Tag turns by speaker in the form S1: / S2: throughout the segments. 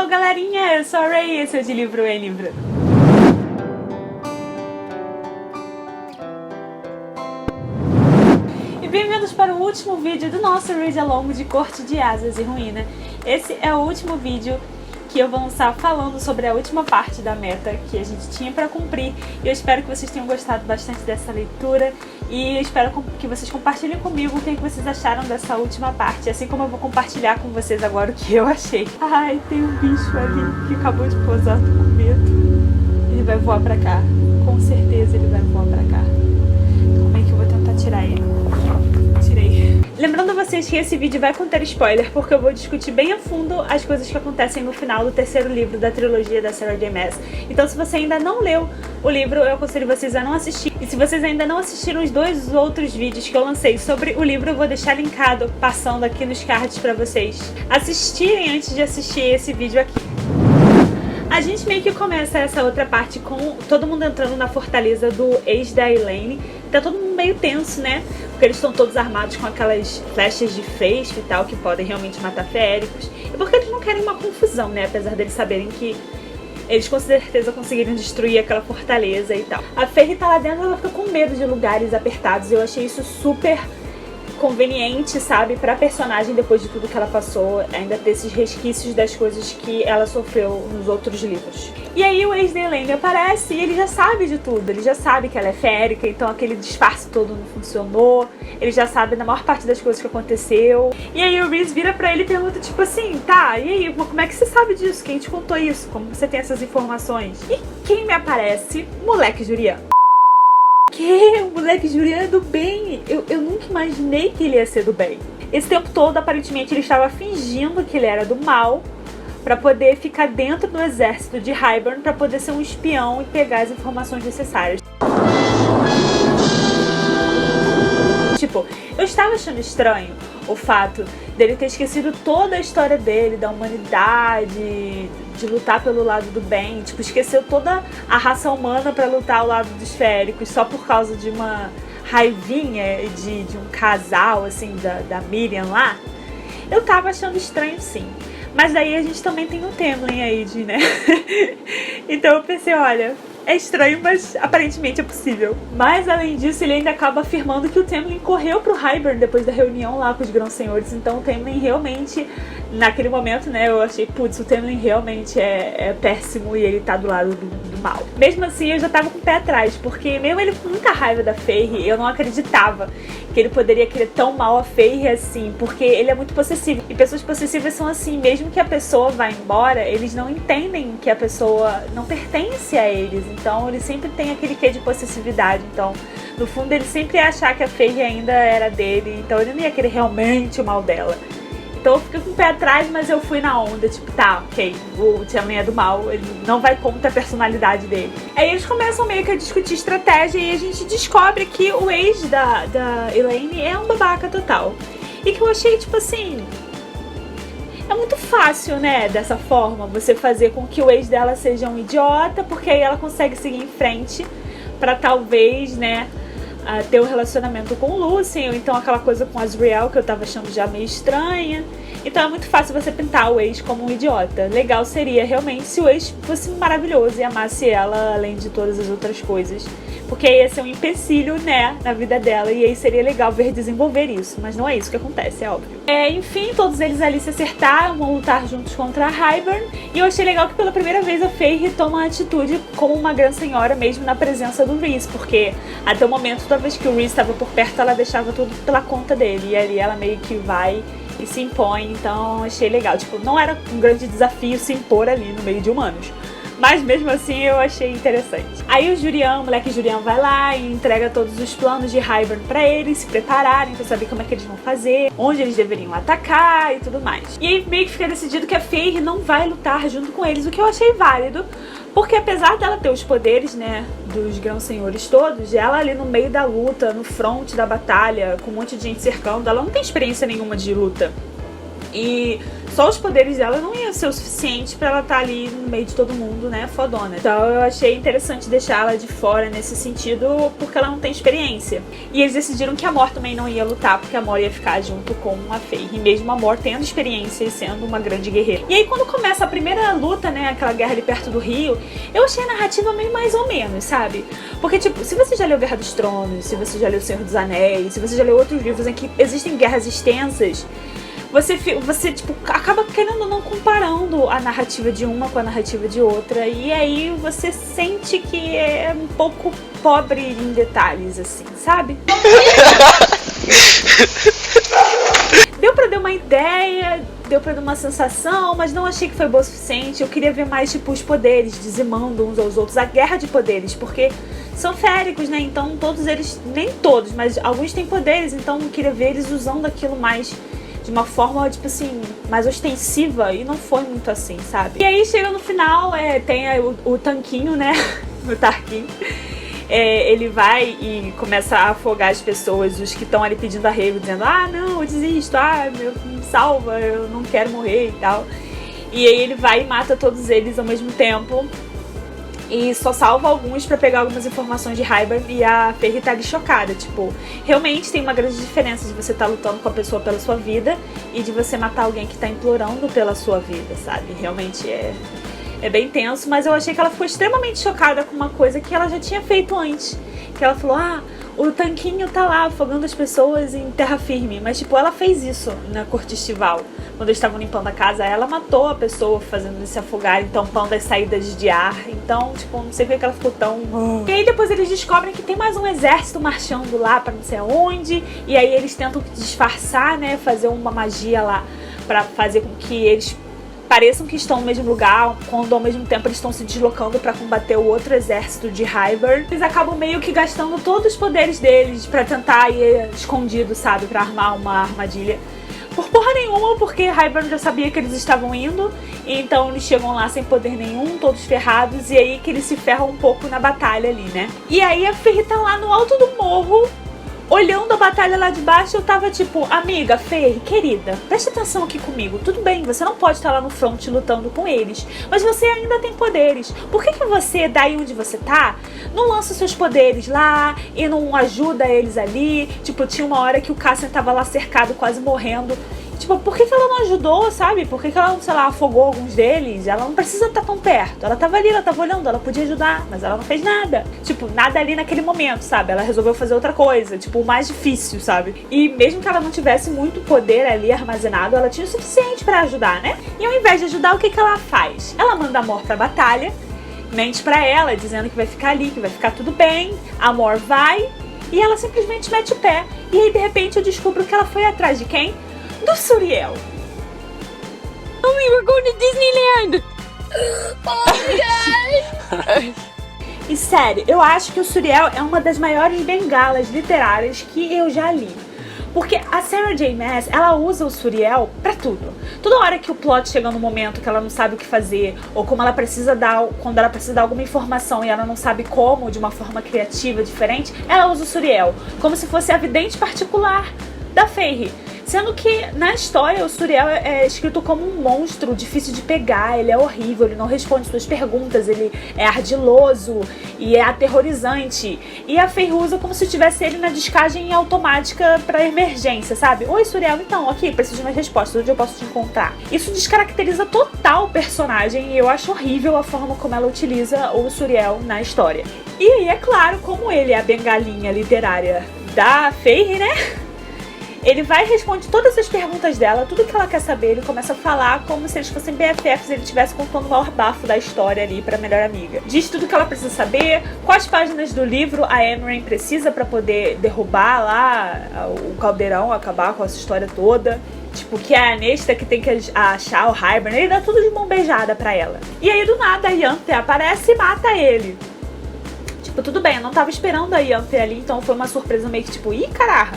S1: Hello galerinha, eu sou a Ray e esse é o De Livro em Livro. E bem-vindos para o último vídeo do nosso Read Along de Corte de Asas e Ruína. Esse é o último vídeo que eu vou lançar falando sobre a última parte da meta que a gente tinha para cumprir. E eu espero que vocês tenham gostado bastante dessa leitura e eu espero que vocês compartilhem comigo o que vocês acharam dessa última parte, assim como eu vou compartilhar com vocês agora o que eu achei. Ai, tem um bicho ali que acabou de pousar, tô com medo. Ele vai voar pra cá, com certeza ele vai voar pra cá. Como é que eu vou tentar tirar ele? Tirei. Lembrando a vocês que esse vídeo vai conter spoiler, porque eu vou discutir bem a fundo as coisas que acontecem no final do terceiro livro da trilogia da Sarah J. Maas. Então se você ainda não leu o livro, eu aconselho vocês a não assistir. E se vocês ainda não assistiram os dois outros vídeos que eu lancei sobre o livro, eu vou deixar linkado, passando aqui nos cards pra vocês assistirem antes de assistir esse vídeo aqui. A gente meio que começa essa outra parte com todo mundo entrando na fortaleza do ex da Elaine. Tá todo mundo meio tenso, né? Porque eles estão todos armados com aquelas flechas de feixe e tal, que podem realmente matar feéricos. E porque eles não querem uma confusão, né? Apesar deles saberem que eles com certeza conseguiriam destruir aquela fortaleza e tal. A Feyre tá lá dentro, ela fica com medo de lugares apertados. Eu achei isso super conveniente, sabe, pra personagem, depois de tudo que ela passou, ainda ter esses resquícios das coisas que ela sofreu nos outros livros. E aí o ex da Elaine aparece e ele já sabe de tudo, ele já sabe que ela é férica, então aquele disfarce todo não funcionou, ele já sabe da maior parte das coisas que aconteceu. E aí o Rhys vira pra ele e pergunta tipo assim, tá, e aí, como é que você sabe disso? Quem te contou isso? Como você tem essas informações? E quem me aparece? Moleque Jurian. Que? O moleque Jurian é do bem. Eu nunca imaginei que ele ia ser do bem. Esse tempo todo, aparentemente, ele estava fingindo que ele era do mal pra poder ficar dentro do exército de Hybern, pra poder ser um espião e pegar as informações necessárias. Tipo, eu estava achando estranho o fato dele ter esquecido toda a história dele, da humanidade, de lutar pelo lado do bem, tipo, esqueceu toda a raça humana pra lutar ao lado dos féricos só por causa de uma raivinha de um casal, assim, da Miriam lá. Eu tava achando estranho, sim. Mas daí a gente também tem o Temlin aí, né? Então eu pensei, olha, é estranho, mas aparentemente é possível. Mas além disso, ele ainda acaba afirmando que o Temlin correu pro Hybern depois da reunião lá com os Grãos Senhores. Então o Temlin realmente, naquele momento, né, eu achei, putz, o Temlin realmente é péssimo e ele tá do lado do mal. Mesmo assim, eu já tava com o pé atrás, porque mesmo ele com muita raiva da Feyre, eu não acreditava que ele poderia querer tão mal a Feyre assim, porque ele é muito possessivo. E pessoas possessivas são assim, mesmo que a pessoa vá embora, eles não entendem que a pessoa não pertence a eles. Então ele sempre tem aquele quê de possessividade. Então, no fundo, ele sempre ia achar que a Feyre ainda era dele. Então ele não ia querer realmente o mal dela. Então eu fiquei com o pé atrás, mas eu fui na onda, tipo, tá, ok, o Temlin é do mal, ele não vai contra a personalidade dele. Aí eles começam meio que a discutir estratégia e a gente descobre que o ex da Elaine é um babaca total. E que eu achei, tipo assim, é muito fácil, né, dessa forma, você fazer com que o ex dela seja um idiota, porque aí ela consegue seguir em frente pra talvez, né, ter um relacionamento com o Lucien, ou então aquela coisa com Azriel que eu tava achando já meio estranha. Então é muito fácil você pintar o ex como um idiota. Legal seria realmente se o ex fosse maravilhoso e amasse ela além de todas as outras coisas, porque aí ia ser um empecilho, né, na vida dela, e aí seria legal ver desenvolver isso, mas não é isso que acontece, é óbvio. Enfim, todos eles ali se acertaram, vão lutar juntos contra a Hybern, e eu achei legal que pela primeira vez a Feyre toma uma atitude como uma grande senhora mesmo na presença do Rhys, porque até o momento, toda vez que o Rhys estava por perto, ela deixava tudo pela conta dele, e ali ela meio que vai e se impõe, então achei legal. Tipo, não era um grande desafio se impor ali no meio de humanos, mas mesmo assim eu achei interessante. Aí o moleque Jurian vai lá e entrega todos os planos de Hybern pra eles se prepararem, pra saber como é que eles vão fazer, onde eles deveriam atacar e tudo mais. E aí meio que fica decidido que a Feyre não vai lutar junto com eles, o que eu achei válido, porque apesar dela ter os poderes, né, dos Grãos Senhores todos, ela ali no meio da luta, no front da batalha, com um monte de gente cercando, ela não tem experiência nenhuma de luta. E só os poderes dela não iam ser o suficiente pra ela estar ali no meio de todo mundo, né, fodona. Então eu achei interessante deixar ela de fora nesse sentido, porque ela não tem experiência. E eles decidiram que a Mor também não ia lutar, porque a Mor ia ficar junto com a Feyre, mesmo a Mor tendo experiência e sendo uma grande guerreira. E aí quando começa a primeira luta, né, aquela guerra ali perto do rio, eu achei a narrativa meio mais ou menos, sabe? Porque, tipo, se você já leu Guerra dos Tronos, se você já leu O Senhor dos Anéis, se você já leu outros livros em que existem guerras extensas, você tipo, acaba querendo ou não comparando a narrativa de uma com a narrativa de outra. E aí você sente que é um pouco pobre em detalhes, assim, sabe? Deu pra dar uma ideia, deu pra dar uma sensação, mas não achei que foi bom o suficiente. Eu queria ver mais, tipo, os poderes dizimando uns aos outros, a guerra de poderes, porque são féricos, né? Então todos eles, nem todos, mas alguns têm poderes, então eu queria ver eles usando aquilo mais de uma forma, tipo assim, mais ostensiva, e não foi muito assim, sabe? E aí chega no final, tem o tanquinho, né? O Tarkin. Ele vai e começa a afogar as pessoas, os que estão ali pedindo arrego, dizendo, ah, não, eu desisto, me salva, eu não quero morrer e tal. E aí ele vai e mata todos eles ao mesmo tempo. E só salva alguns pra pegar algumas informações de Hybern, e a Feyre tá ali chocada. Tipo, realmente tem uma grande diferença de você tá lutando com a pessoa pela sua vida e de você matar alguém que tá implorando pela sua vida, sabe? Realmente é bem tenso, mas eu achei que ela ficou extremamente chocada com uma coisa que ela já tinha feito antes. Que ela falou, o tanquinho tá lá afogando as pessoas em terra firme. Mas, tipo, ela fez isso na corte estival. Quando eles estavam limpando a casa, ela matou a pessoa fazendo eles se afogarem, tampando as saídas de ar. Então, tipo, não sei por que ela ficou tão... E aí depois eles descobrem que tem mais um exército marchando lá pra não sei aonde. E aí eles tentam disfarçar, né, fazer uma magia lá pra fazer com que eles pareçam que estão no mesmo lugar, quando ao mesmo tempo eles estão se deslocando pra combater o outro exército de Hybern. Eles acabam meio que gastando todos os poderes deles pra tentar ir escondido, sabe? Pra armar uma armadilha. Por porra nenhuma, porque Hybern já sabia que eles estavam indo, então eles chegam lá sem poder nenhum, todos ferrados, e aí que eles se ferram um pouco na batalha ali, né? E aí a Feyre tá lá no alto do morro, olhando a batalha lá de baixo. Eu tava tipo, amiga, Feyre, querida, presta atenção aqui comigo. Tudo bem, você não pode estar lá no front lutando com eles, mas você ainda tem poderes. Por que você, daí onde você tá, não lança seus poderes lá e não ajuda eles ali? Tipo, tinha uma hora que o Cassian tava lá cercado, quase morrendo. Tipo, por que ela não ajudou, sabe? Por que ela, sei lá, afogou alguns deles? Ela não precisa estar tão perto. Ela tava ali, ela tava olhando, ela podia ajudar, mas ela não fez nada. Tipo, nada ali naquele momento, sabe? Ela resolveu fazer outra coisa, tipo, o mais difícil, sabe? E mesmo que ela não tivesse muito poder ali armazenado, ela tinha o suficiente pra ajudar, né? E ao invés de ajudar, o que ela faz? Ela manda a Mor pra batalha, mente pra ela, dizendo que vai ficar ali, que vai ficar tudo bem. A Mor vai e ela simplesmente mete o pé. E aí, de repente, eu descubro que ela foi atrás de quem? Do Suriel.
S2: Mommy, we're going to Disneyland! Oh my god!
S1: E sério, eu acho que o Suriel é uma das maiores bengalas literárias que eu já li. Porque a Sarah J. Maas, ela usa o Suriel pra tudo. Toda hora que o plot chega num momento que ela não sabe o que fazer, ou como ela precisa dar, quando ela precisa dar alguma informação e ela não sabe como, de uma forma criativa, diferente, ela usa o Suriel. Como se fosse a vidente particular da Feyre. Sendo que, na história, o Suriel é escrito como um monstro difícil de pegar, ele é horrível, ele não responde suas perguntas, ele é ardiloso e é aterrorizante. E a Feyre usa como se tivesse ele na descagem automática pra emergência, sabe? Oi, Suriel, então, aqui, preciso de umas respostas, onde eu posso te encontrar? Isso descaracteriza total o personagem e eu acho horrível a forma como ela utiliza o Suriel na história. E aí, é claro, como ele é a bengalinha literária da Feyre, né? Ele vai e responde todas as perguntas dela, tudo que ela quer saber. Ele começa a falar como se eles fossem BFFs, ele estivesse contando o maior bafo da história ali pra melhor amiga. Diz tudo que ela precisa saber, quais páginas do livro a Amren precisa pra poder derrubar lá o caldeirão, acabar com essa história toda. Tipo, que é a Nesta que tem que achar o Hybern. Ele dá tudo de mão beijada pra ela. E aí, do nada, a Yante aparece e mata ele. Tipo, tudo bem, eu não tava esperando a Yanthe ali, então foi uma surpresa meio que tipo, ih, caraca.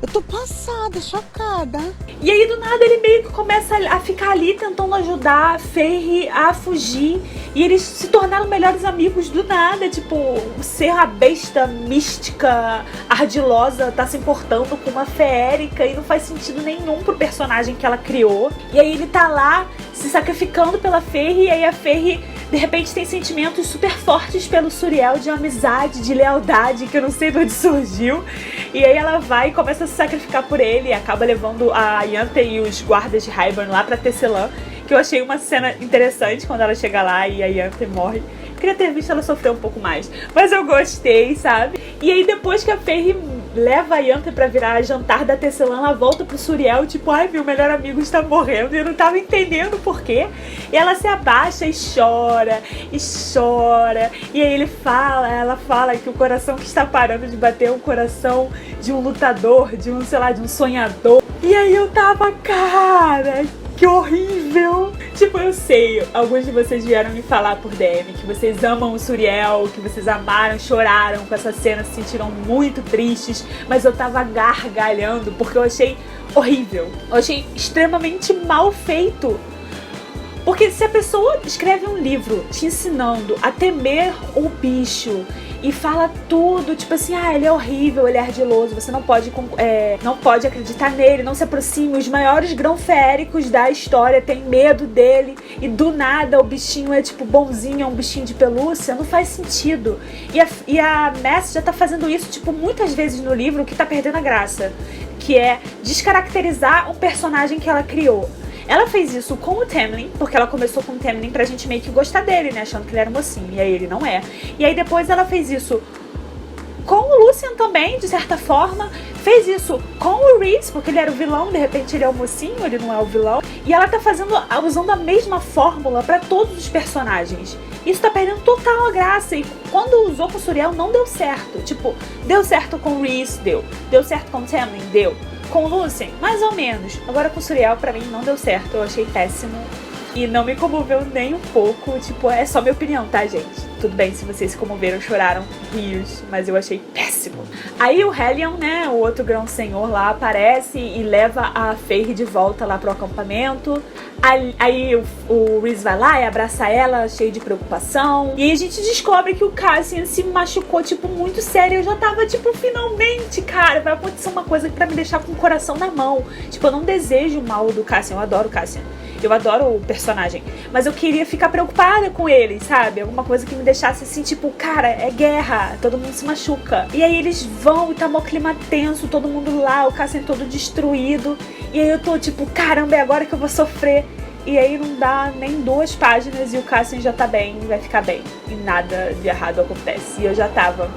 S3: Eu tô passada, chocada.
S1: E aí, do nada, ele meio que começa a ficar ali tentando ajudar a Feyre a fugir. E eles se tornaram melhores amigos do nada. Tipo, ser a besta mística, ardilosa, tá se importando com uma feérica e não faz sentido nenhum pro personagem que ela criou. E aí ele tá lá se sacrificando pela Feyre, e aí a Feyre de repente tem sentimentos super fortes pelo Suriel, de amizade, de lealdade, que eu não sei de onde surgiu. E aí ela vai e começa a se sacrificar por ele, e acaba levando a Yanthe e os guardas de Hybern lá pra Tesselan, que eu achei uma cena interessante quando ela chega lá e a Yanthe morre. Queria ter visto ela sofrer um pouco mais, mas eu gostei, sabe? E aí depois que a Feyre leva a Yanthe pra virar jantar da Tesselan, ela volta pro Suriel, tipo, ai, meu melhor amigo está morrendo, e eu não tava entendendo o porquê. E ela se abaixa e chora, e aí ela fala que o coração que está parando de bater é o coração de um lutador, de um, sei lá, de um sonhador. E aí eu tava, cara, que horrível! Tipo, eu sei, alguns de vocês vieram me falar por DM que vocês amam o Suriel, que vocês amaram, choraram com essa cena, se sentiram muito tristes, mas eu tava gargalhando porque eu achei horrível. Eu achei extremamente mal feito. Porque se a pessoa escreve um livro te ensinando a temer o bicho e fala tudo, tipo assim, ah, ele é horrível, ele é ardiloso, você não pode acreditar nele, não se aproxime, os maiores grão-feéricos da história têm medo dele, e do nada o bichinho é tipo bonzinho, é um bichinho de pelúcia, não faz sentido. E a Mass já tá fazendo isso, tipo, muitas vezes no livro, que tá perdendo a graça, que é descaracterizar um personagem que ela criou. Ela fez isso com o Tamlin, porque ela começou com o Tamlin pra gente meio que gostar dele, né? Achando que ele era mocinho, e aí ele não é. E aí depois ela fez isso com o Lucien também, de certa forma. Fez isso com o Rhys, porque ele era o vilão, de repente ele é o mocinho, ele não é o vilão. E ela tá usando a mesma fórmula pra todos os personagens. Isso tá perdendo total a graça. E quando usou com o Suriel, não deu certo. Tipo, deu certo com o Rhys, deu. Deu certo com o Tamlin, deu. Com o Lucien, mais ou menos. Agora com o Suriel, pra mim, não deu certo. Eu achei péssimo. E não me comoveu nem um pouco. Tipo, é só minha opinião, tá, gente? Tudo bem se vocês se comoveram, choraram rios, mas eu achei péssimo. Aí o Hellion, né, o outro grão-senhor lá, aparece e leva a Feyre de volta lá pro acampamento. Aí o Rhys vai lá e abraça ela, cheio de preocupação. E aí a gente descobre que o Cassian se machucou, tipo, muito sério. Eu já tava, tipo, finalmente, cara, vai acontecer uma coisa pra me deixar com o coração na mão. Tipo, eu não desejo o mal do Cassian, eu adoro o Cassian. Eu adoro o personagem, mas eu queria ficar preocupada com ele, sabe? Alguma coisa que me deixasse assim, tipo, cara, é guerra, todo mundo se machuca. E aí eles vão e tá mó clima tenso, todo mundo lá, o Cassian todo destruído. E aí eu tô tipo, caramba, é agora que eu vou sofrer. E aí não dá nem 2 páginas e o Cassian já tá bem, vai ficar bem. E nada de errado acontece. E eu já tava...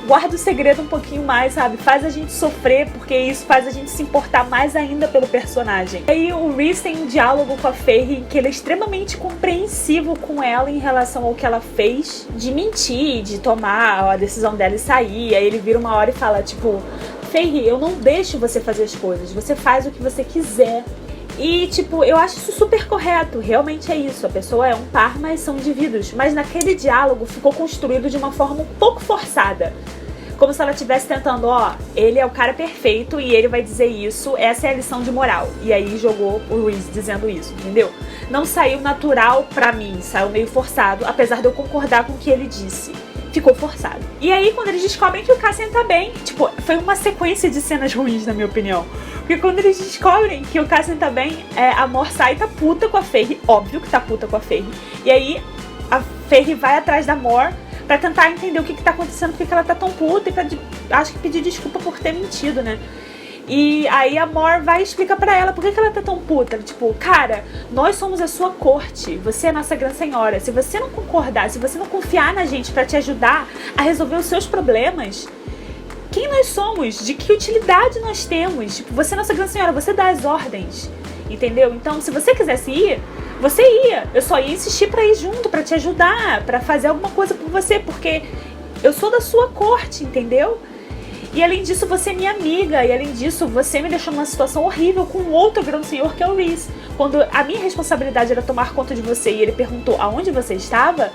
S1: Guarda o segredo um pouquinho mais, sabe? Faz a gente sofrer, porque isso faz a gente se importar mais ainda pelo personagem. Aí o Rhys tem um diálogo com a Feyre que ele é extremamente compreensivo com ela em relação ao que ela fez, de mentir, de tomar a decisão dela e sair. Aí ele vira uma hora e fala, tipo, Feyre, eu não deixo você fazer as coisas, você faz o que você quiser. E, tipo, eu acho isso super correto, realmente é isso, a pessoa é um par, mas são indivíduos. Mas naquele diálogo ficou construído de uma forma um pouco forçada. Como se ela estivesse tentando, ó, ele é o cara perfeito e ele vai dizer isso, essa é a lição de moral. E aí jogou o Rhys dizendo isso, entendeu? Não saiu natural pra mim, saiu meio forçado, apesar de eu concordar com o que ele disse. Ficou forçado. E aí, quando eles descobrem que o Cassian tá bem, tipo, foi uma sequência de cenas ruins, na minha opinião. Porque quando eles descobrem que o Cassian tá bem, a Mor sai e tá puta com a Feyre. Óbvio que tá puta com a Feyre. E aí, a Feyre vai atrás da Mor pra tentar entender o que tá acontecendo, porque ela tá tão puta, e pra, acho que pedir desculpa por ter mentido, né? E aí a Mor vai e explica pra ela por que ela tá tão puta. Tipo, cara, nós somos a sua corte, você é a nossa grande senhora. Se você não concordar, se você não confiar na gente pra te ajudar a resolver os seus problemas, quem nós somos? De que utilidade nós temos? Tipo, você é a nossa grande senhora, você dá as ordens, entendeu? Então, se você quisesse ir, você ia. Eu só ia insistir pra ir junto, pra te ajudar, pra fazer alguma coisa por você, porque eu sou da sua corte, entendeu? E além disso, você é minha amiga. E além disso, você me deixou numa situação horrível com outro grão senhor, que é o Rhys. Quando a minha responsabilidade era tomar conta de você e ele perguntou aonde você estava,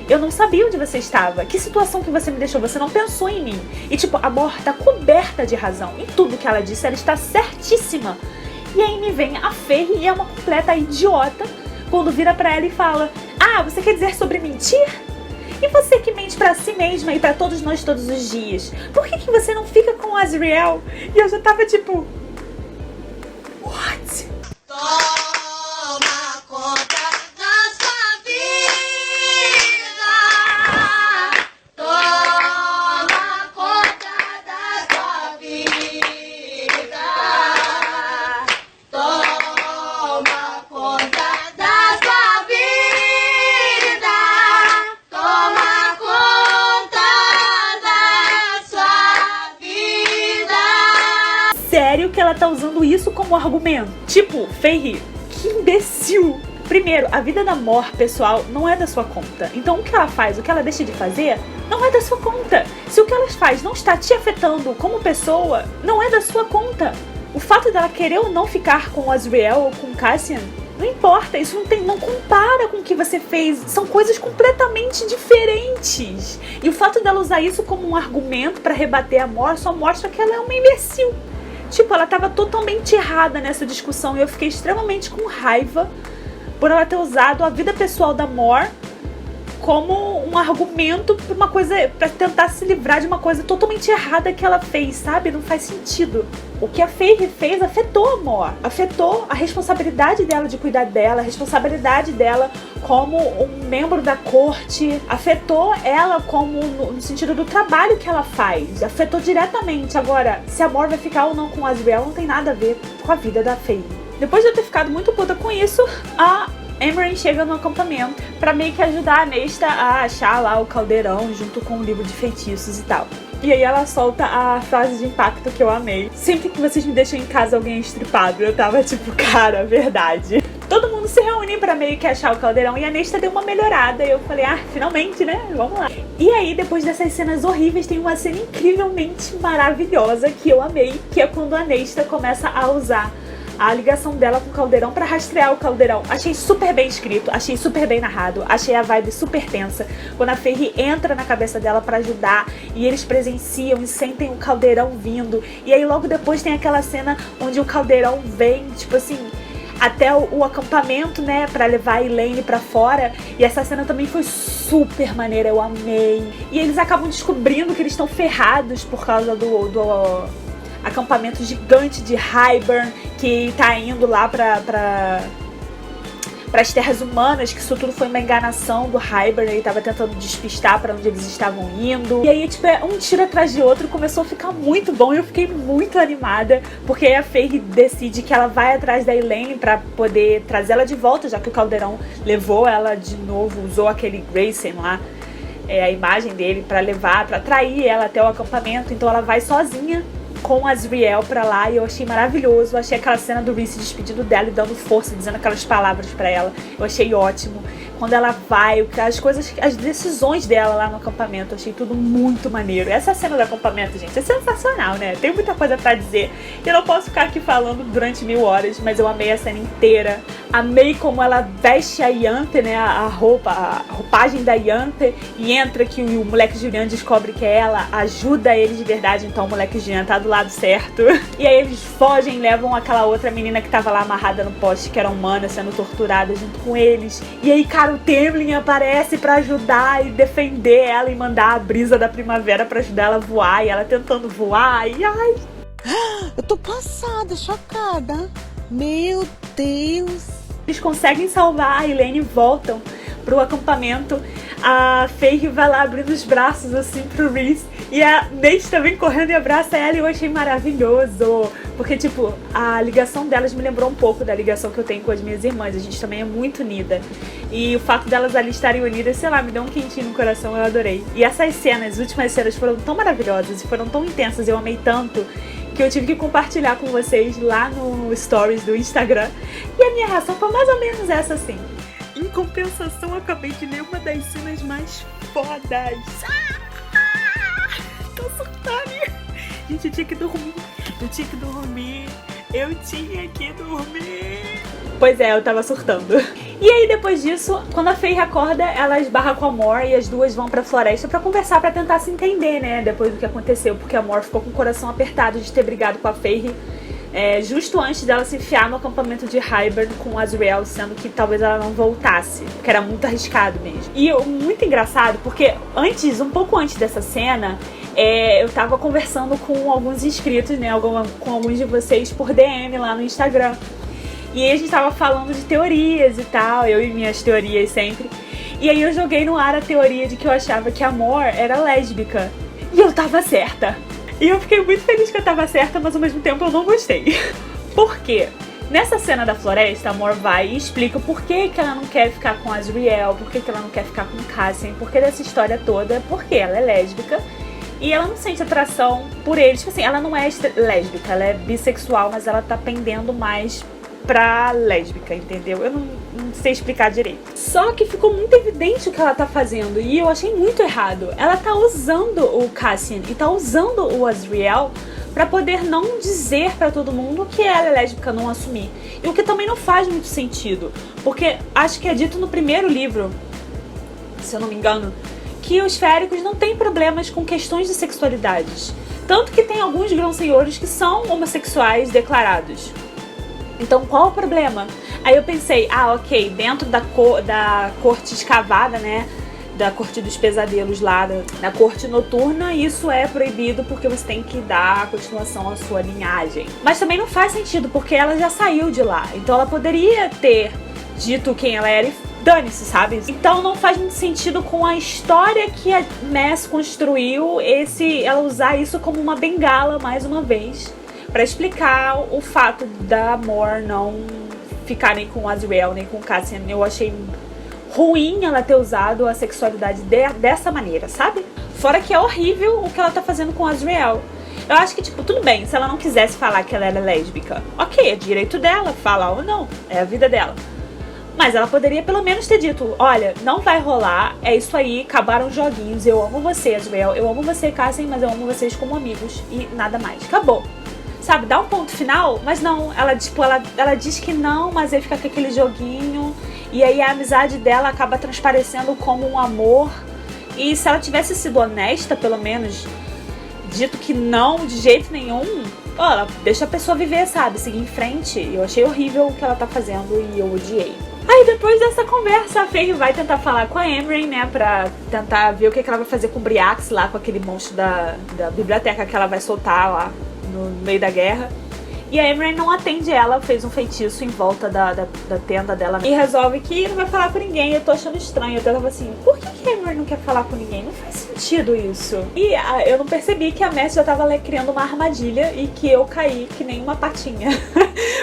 S1: eu não sabia onde você estava. Que situação que você me deixou? Você não pensou em mim. E tipo, a Mor tá coberta de razão. Em tudo que ela disse, ela está certíssima. E aí me vem a Faye e é uma completa idiota quando vira pra ela e fala: ah, você quer dizer sobre mentir? E você que mente pra si mesma e pra todos nós todos os dias, por que você não fica com o Azriel? E eu já tava tipo... What?
S4: Toma conta da sua vida. Toma conta da sua vida. Toma conta da sua vida. Toma conta da sua vida.
S1: Sério que ela tá usando isso como argumento? Tipo, Faye, que imbecil! Primeiro, a vida da Mor, pessoal, não é da sua conta. Então o que ela faz, o que ela deixa de fazer, não é da sua conta. Se o que ela faz não está te afetando como pessoa, não é da sua conta. O fato dela querer ou não ficar com o Azriel ou com o Cassian, não importa, isso não compara com o que você fez. São coisas completamente diferentes. E o fato dela usar isso como um argumento pra rebater a Mor só mostra que ela é uma imbecil. Tipo, ela tava totalmente errada nessa discussão e eu fiquei extremamente com raiva por ela ter usado a vida pessoal da Mor como um argumento pra uma coisa, pra tentar se livrar de uma coisa totalmente errada que ela fez, sabe? Não faz sentido. O que a Faye fez afetou a Mor, afetou a responsabilidade dela de cuidar dela, a responsabilidade dela como um membro da corte, afetou ela como no sentido do trabalho que ela faz, afetou diretamente. Agora, se a Mor vai ficar ou não com o Azriel não tem nada a ver com a vida da Faye. Depois de eu ter ficado muito puta com isso, a Amren chega no acampamento pra meio que ajudar a Nesta a achar lá o caldeirão junto com o livro de feitiços e tal. E aí ela solta a frase de impacto que eu amei: sempre que vocês me deixam em casa alguém é estripado. Eu tava tipo, cara, verdade. Todo mundo se reúne pra meio que achar o caldeirão e a Nesta deu uma melhorada. E eu falei, ah, finalmente, né? Vamos lá. E aí, depois dessas cenas horríveis, tem uma cena incrivelmente maravilhosa que eu amei, que é quando a Nesta começa a usar a ligação dela com o caldeirão pra rastrear o caldeirão. Achei super bem escrito, achei super bem narrado, achei a vibe super tensa. Quando a Faye entra na cabeça dela pra ajudar e eles presenciam e sentem o caldeirão vindo. E aí logo depois tem aquela cena onde o caldeirão vem, tipo assim, até o acampamento, né, pra levar a Elaine pra fora. E essa cena também foi super maneira, eu amei. E eles acabam descobrindo que eles estão ferrados por causa do acampamento gigante de Hybern, que tá indo lá para as terras humanas, que isso tudo foi uma enganação do Hybern. Ele tava tentando despistar para onde eles estavam indo. E aí, tipo, um tiro atrás de outro, começou a ficar muito bom e eu fiquei muito animada, porque aí a Faye decide que ela vai atrás da Elaine pra poder trazê-la de volta, já que o caldeirão levou ela de novo, usou aquele Grayson lá, a imagem dele, pra levar, pra atrair ela até o acampamento. Então ela vai sozinha com Azriel pra lá e eu achei maravilhoso. Eu achei aquela cena do Rhys se despedindo dela e dando força, dizendo aquelas palavras pra ela, eu achei ótimo. Quando ela vai, as decisões dela lá no acampamento, eu achei tudo muito maneiro. Essa cena do acampamento, gente, é sensacional, né? Tem muita coisa pra dizer. Eu não posso ficar aqui falando durante 1000 horas, mas eu amei a cena inteira. Amei como ela veste a Ianthe, né? A roupagem da Ianthe, e entra que o moleque Julian descobre que é ela, ajuda ele de verdade, então o moleque Julian tá do lado certo. E aí eles fogem, levam aquela outra menina que tava lá amarrada no poste, que era humana, sendo torturada junto com eles. E aí, cara, o Temlin aparece pra ajudar e defender ela e mandar a brisa da primavera pra ajudar ela a voar, e ela tentando voar, e ai...
S3: Eu tô passada, chocada. Meu Deus.
S1: Eles conseguem salvar a Elaine e voltam pro acampamento. A Faye vai lá abrindo os braços assim pro Rhys, e a Nesta vem correndo e abraça ela, e eu achei maravilhoso. Porque, tipo, a ligação delas me lembrou um pouco da ligação que eu tenho com as minhas irmãs. A gente também é muito unida. E o fato delas ali estarem unidas, sei lá, me deu um quentinho no coração, eu adorei. E essas cenas, as últimas cenas foram tão maravilhosas e foram tão intensas, eu amei tanto, que eu tive que compartilhar com vocês lá no Stories do Instagram. E a minha reação foi mais ou menos essa, assim. Em compensação, eu acabei de ler uma das cenas mais fodas. Tô surtando. Gente, eu tinha que dormir. Eu tinha que dormir. Eu tinha que dormir. Pois é, eu tava surtando. E aí, depois disso, quando a Faye acorda, ela esbarra com a Mor e as duas vão pra floresta pra conversar, pra tentar se entender, né? Depois do que aconteceu, porque a Mor ficou com o coração apertado de ter brigado com a Faye justo antes dela se enfiar no acampamento de Hybern com Azriel, sendo que talvez ela não voltasse, porque era muito arriscado mesmo. E muito engraçado, porque um pouco antes dessa cena, eu tava conversando com alguns inscritos, né, com alguns de vocês por DM lá no Instagram. E aí a gente tava falando de teorias e tal, eu e minhas teorias sempre. E aí eu joguei no ar a teoria de que eu achava que a Mor era lésbica. E eu tava certa. E eu fiquei muito feliz que eu tava certa, mas ao mesmo tempo eu não gostei. Por quê? Nessa cena da floresta, a Mor vai e explica por que ela não quer ficar com Azriel, por que ela não quer ficar com Cassian, por que dessa história toda, porque ela é lésbica. E ela não sente atração por ele. Tipo assim, ela não é lésbica, ela é bissexual, mas ela tá pendendo mais pra lésbica, entendeu? Eu não sei explicar direito. Só que ficou muito evidente o que ela tá fazendo e eu achei muito errado. Ela tá usando o Cassian e tá usando o Azriel pra poder não dizer pra todo mundo que ela é lésbica, não assumir. E o que também não faz muito sentido, porque acho que é dito no primeiro livro, se eu não me engano, que os féricos não têm problemas com questões de sexualidades. Tanto que tem alguns grão-senhores que são homossexuais declarados. Então qual o problema? Aí eu pensei, ok, dentro da corte escavada, né, da corte dos pesadelos lá, da corte noturna, isso é proibido porque você tem que dar continuação à sua linhagem. Mas também não faz sentido, porque ela já saiu de lá, então ela poderia ter dito quem ela era e dane-se, sabe? Então não faz muito sentido com a história que a Mass construiu, ela usar isso como uma bengala mais uma vez, pra explicar o fato da Mor não ficar nem com o Azriel, nem com o Cassian. Eu achei ruim ela ter usado a sexualidade dessa maneira, sabe? Fora que é horrível o que ela tá fazendo com o Azriel. Eu acho que, tipo, tudo bem, se ela não quisesse falar que ela era lésbica, ok, é direito dela falar ou não, é a vida dela. Mas ela poderia pelo menos ter dito, olha, não vai rolar, é isso aí, acabaram os joguinhos, eu amo você, Azriel, eu amo você, Cassian, mas eu amo vocês como amigos e nada mais. Acabou. Sabe, dá um ponto final, mas não, ela diz que não, mas aí fica com aquele joguinho, e aí a amizade dela acaba transparecendo como um amor, e se ela tivesse sido honesta, pelo menos, dito que não, de jeito nenhum, ela deixa a pessoa viver, sabe, seguir em frente. Eu achei horrível o que ela tá fazendo e eu odiei. Aí depois dessa conversa, a Faye vai tentar falar com a Emryn, né, pra tentar ver o que ela vai fazer com o Briax lá, com aquele monstro da biblioteca que ela vai soltar lá no meio da guerra. E a Emryn não atende ela, fez um feitiço em volta da tenda dela e resolve que não vai falar com ninguém. Eu tô achando estranho. Eu tava assim, por que a Emryn não quer falar com ninguém? Não faz sentido isso. E eu não percebi que a Mass já tava criando uma armadilha e que eu caí que nem uma patinha.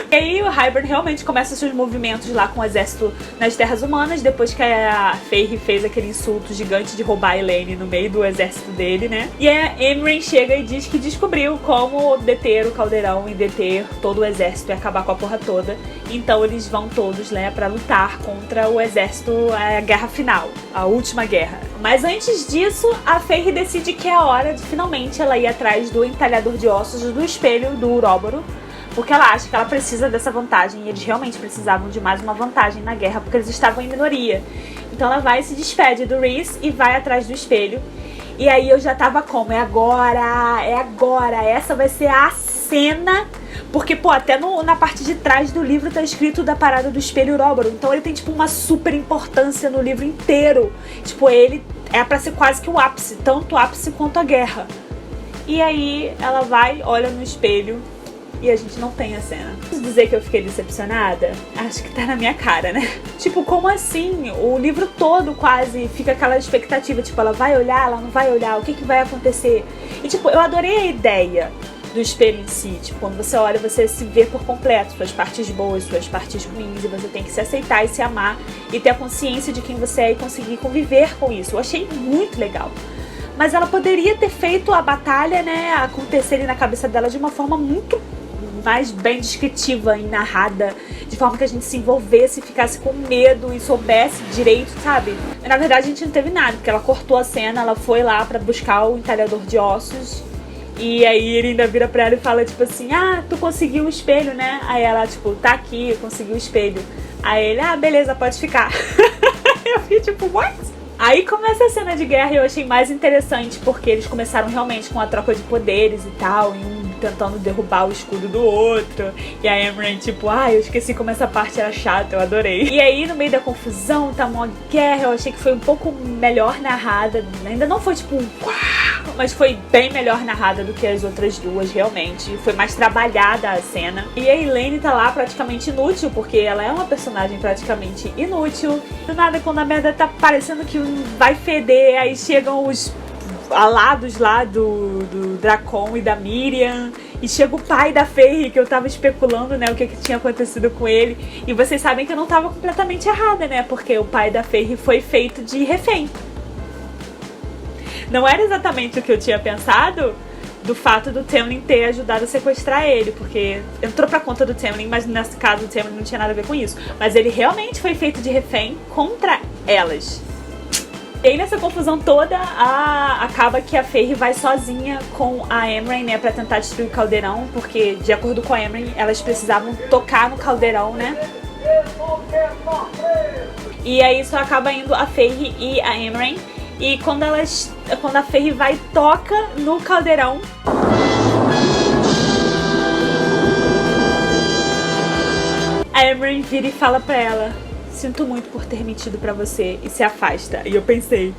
S1: E aí o Hybern realmente começa seus movimentos lá com o exército nas terras humanas, depois que a Faye fez aquele insulto gigante de roubar a Elaine no meio do exército dele, né? E a Emryn chega e diz que descobriu como deter o caldeirão e deter todo o exército e acabar com a porra toda. Então eles vão todos, né, pra lutar contra o exército, a guerra final, a última guerra. Mas antes disso, a Faye decide que é a hora de finalmente ela ir atrás do entalhador de ossos do espelho do Uróboro, porque ela acha que ela precisa dessa vantagem, e eles realmente precisavam de mais uma vantagem na guerra, porque eles estavam em minoria. Então ela vai e se despede do Rhys e vai atrás do espelho. E aí eu já tava como, é agora, essa vai ser a cena. Porque, pô, até na parte de trás do livro tá escrito da parada do espelho Uróboro. Então ele tem, tipo, uma super importância no livro inteiro. Tipo, ele é pra ser quase que o ápice, tanto o ápice quanto a guerra. E aí ela vai, olha no espelho e a gente não tem a cena. Preciso dizer que eu fiquei decepcionada? Acho que tá na minha cara, né? Tipo, como assim? O livro todo quase fica aquela expectativa, tipo, ela vai olhar, ela não vai olhar, o que vai acontecer? E, tipo, eu adorei a ideia do espelho em si, tipo, quando você olha, você se vê por completo, suas partes boas, suas partes ruins, e você tem que se aceitar e se amar e ter a consciência de quem você é e conseguir conviver com isso. Eu achei muito legal. Mas ela poderia ter feito a batalha, né, acontecer ali na cabeça dela de uma forma muito mais bem descritiva e narrada, de forma que a gente se envolvesse, ficasse com medo e soubesse direito, sabe? Mas, na verdade, a gente não teve nada, porque ela cortou a cena, ela foi lá pra buscar o entalhador de ossos E aí ele ainda vira pra ela e fala, tipo assim, ah, tu conseguiu o espelho, né? Aí ela, tipo, tá aqui, eu consegui o espelho. Aí ele, ah, beleza, pode ficar. Eu fiquei tipo, what? Aí começa a cena de guerra e eu achei mais interessante, porque eles começaram realmente com a troca de poderes e tal, e um tentando derrubar o escudo do outro. E a Amren, tipo, eu esqueci como essa parte era chata, eu adorei. E aí, no meio da confusão, tá uma guerra, eu achei que foi um pouco melhor narrada. Ainda não foi tipo mas foi bem melhor narrada do que as outras duas, realmente. Foi mais trabalhada a cena. E a Elaine tá lá praticamente inútil, porque ela é uma personagem praticamente inútil. Do nada, quando a merda tá parecendo que vai feder, aí chegam os alados lá do Dracon e da Miriam, e chega o pai da Feyre, que eu tava especulando, né, o que tinha acontecido com ele, e vocês sabem que eu não tava completamente errada, né, porque o pai da Feyre foi feito de refém. Não era exatamente o que eu tinha pensado do fato do Tamlin ter ajudado a sequestrar ele, porque entrou pra conta do Tamlin, mas nesse caso o Tamlin não tinha nada a ver com isso, mas ele realmente foi feito de refém contra elas. E aí nessa confusão toda, acaba que a Feyre vai sozinha com a Amren, né, pra tentar destruir o caldeirão, porque de acordo com a Amren, elas precisavam tocar no caldeirão, né. E aí só acaba indo a Feyre e a Amren, e quando a Feyre vai e toca no caldeirão, a Amren vira e fala pra ela, sinto muito por ter mentido pra você, e se afasta. E eu pensei,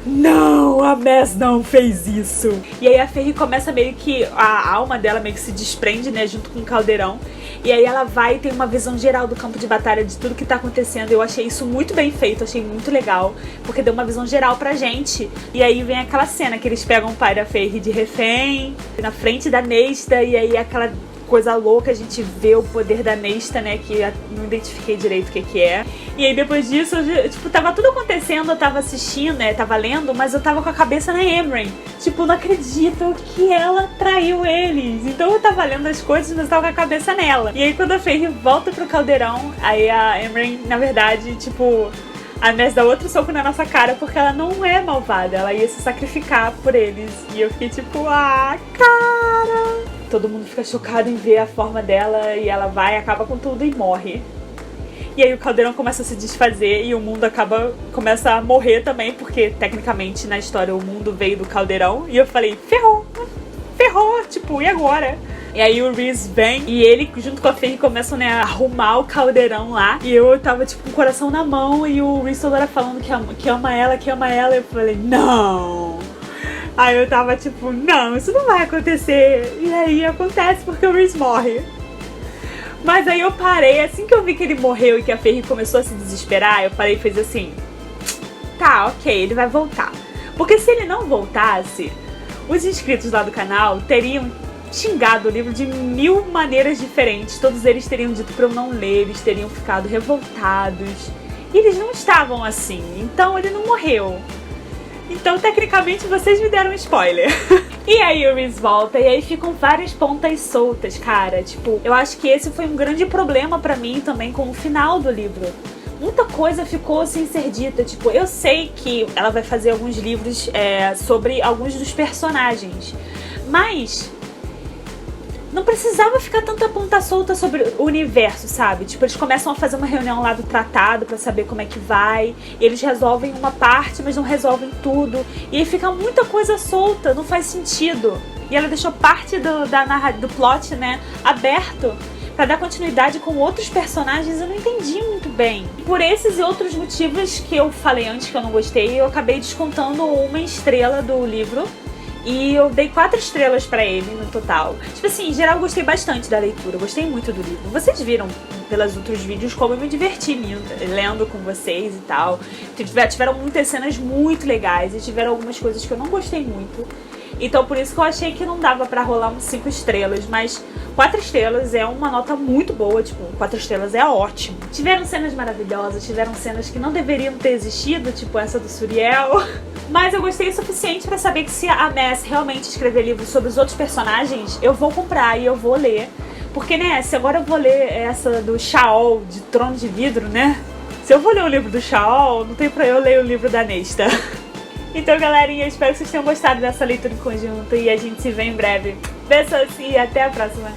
S1: não, a Maz não fez isso. E aí a Feyre começa meio que, a alma dela meio que se desprende, né, junto com o caldeirão. E aí ela vai e tem uma visão geral do campo de batalha, de tudo que tá acontecendo. Eu achei isso muito bem feito, achei muito legal, porque deu uma visão geral pra gente. E aí vem aquela cena que eles pegam o pai da Feyre de refém, na frente da Nesta, e aí aquela coisa louca, a gente vê o poder da Nesta, né, que eu não identifiquei direito o que é. E aí depois disso, tipo, tava tudo acontecendo, eu tava assistindo, né, tava lendo, mas eu tava com a cabeça na Amren. Tipo, não acredito que ela traiu eles. Então eu tava lendo as coisas, mas eu tava com a cabeça nela. E aí quando a Feyre volta pro caldeirão, aí a Amren, na verdade, tipo, a Ness dá outro soco na nossa cara, porque ela não é malvada, ela ia se sacrificar por eles. E eu fiquei tipo, cara... Todo mundo fica chocado em ver a forma dela e ela vai, acaba com tudo e morre. E aí o caldeirão começa a se desfazer e o mundo começa a morrer também, porque tecnicamente na história o mundo veio do caldeirão. E eu falei, ferrou, tipo, e agora? E aí o Rhys vem e ele, junto com a Feyre, começam, né, a arrumar o caldeirão lá. E eu tava, tipo, com o coração na mão e o Rhys toda hora falando que ama ela. E eu falei, não! Aí eu tava tipo, não, isso não vai acontecer. E aí acontece porque o Rhys morre. Mas aí eu parei, assim que eu vi que ele morreu e que a Feyre começou a se desesperar, eu parei e fiz assim, tá, ok, ele vai voltar. Porque se ele não voltasse, os inscritos lá do canal teriam xingado o livro de 1000 maneiras diferentes. Todos eles teriam dito pra eu não ler, eles teriam ficado revoltados. E eles não estavam assim, então ele não morreu. Então, tecnicamente, vocês me deram um spoiler. E aí o Rhys volta e aí ficam várias pontas soltas, cara. Tipo, eu acho que esse foi um grande problema pra mim também com o final do livro. Muita coisa ficou sem ser dita. Tipo, eu sei que ela vai fazer alguns livros sobre alguns dos personagens. Mas... não precisava ficar tanta ponta solta sobre o universo, sabe? Tipo, eles começam a fazer uma reunião lá do tratado pra saber como é que vai. Eles resolvem uma parte, mas não resolvem tudo. E aí fica muita coisa solta, não faz sentido. E ela deixou parte do plot, né, aberto pra dar continuidade com outros personagens. Eu não entendi muito bem. Por esses e outros motivos que eu falei antes que eu não gostei, eu acabei descontando 1 estrela do livro. E eu dei 4 estrelas pra ele no total. Tipo assim, em geral eu gostei bastante da leitura, eu gostei muito do livro. Vocês viram pelos outros vídeos como eu me diverti lendo com vocês e tal. Tiveram muitas cenas muito legais e tiveram algumas coisas que eu não gostei muito. Então por isso que eu achei que não dava pra rolar uns 5 estrelas, mas 4 estrelas é uma nota muito boa, tipo, 4 estrelas é ótimo. Tiveram cenas maravilhosas, tiveram cenas que não deveriam ter existido, tipo essa do Suriel. Mas eu gostei o suficiente pra saber que se a Maz realmente escrever livros sobre os outros personagens, eu vou comprar e eu vou ler. Porque, né, se agora eu vou ler essa do Shaol, de Trono de Vidro, né? Se eu vou ler o livro do Shaol, não tem pra eu ler o livro da Nesta. Então, galerinha, espero que vocês tenham gostado dessa leitura em conjunto e a gente se vê em breve. Beijos e até a próxima.